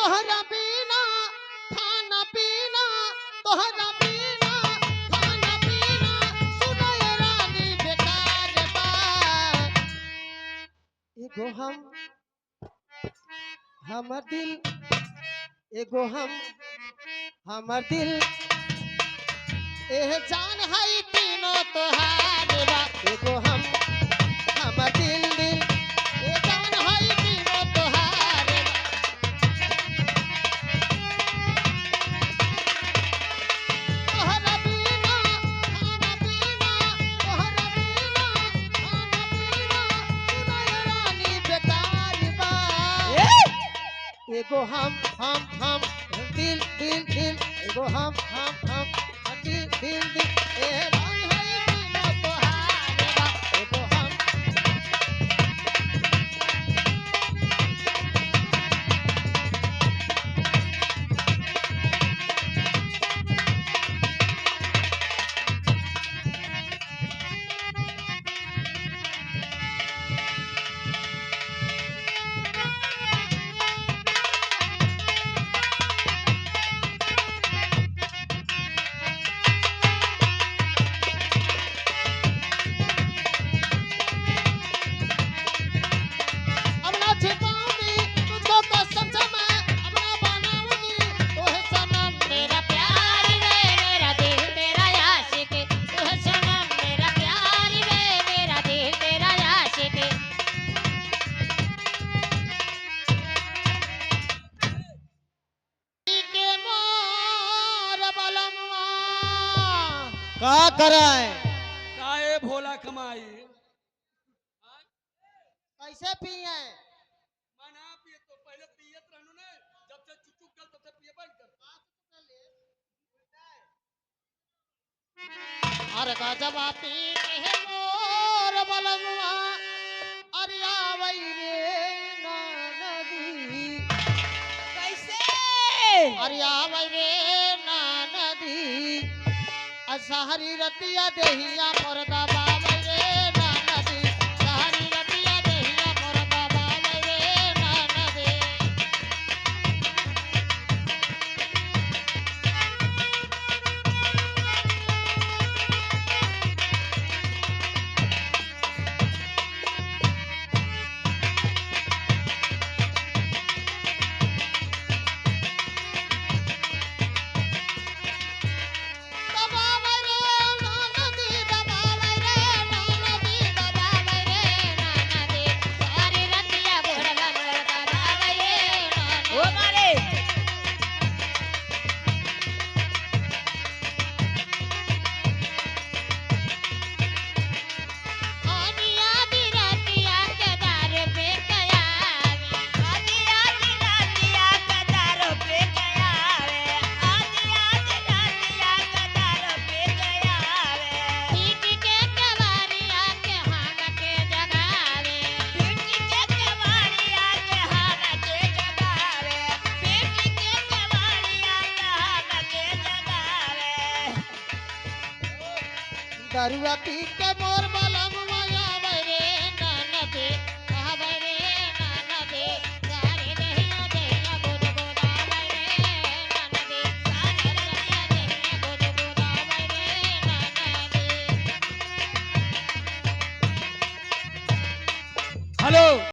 तोहरा बिना खाना पीना तोहरा बिना खाना पीना सुनाए रानी बेकार बा एगो हमर दिल एगो हमर दिल एह जान है तीनों तोहार बा एगो हमर दिल ए जान है तीनों तोहार बा तोहरा बिना खाना पीना तोहरा बिना खाना पीना सुनाए रानी बेकार बा एगो हम दिल एगो हम दिल ए रंग है तीनों तोहार बा एगो हम अपना छिपाऊंगी तुझको कसम से मैं अपना बनाऊंगी तोहे सनम मेरा प्यार वे मेरा दिल तेरा आशिक तोहे सनम मेरा प्यार वे मेरा दिल तेरा आशिक के मोर बलमवा का कराए काहे भोला कमाई कैसे पिए मना पिए तो पहले पियत रहनु ने जब से चुचुक गल तब से पिए बंद कर अरे गजबा पी के मोर बलमवा अरे आवई रे नदी कैसे अरे आवई रे नदी असहरी रतिया देहिया मोर दबावई रे नदी सहरी रतिया देहिया मोर दबावई रे नदी दबावई रे नदी दबावई रे नदी दबावई रे नदी सहरी रतिया मोर दबावई रे ओ मारे आनिया बिरतिया के दर पे कयावे आदिया दिलातिया कदर पे गयावे आदिया दिलातिया कदर पे गयावे पीट के कवारिया के हान के जगावे पीटी के केवाड़िया के हान के जगावे पीटी के केवाड़िया के हान के जगावे दरुआ पी के मोर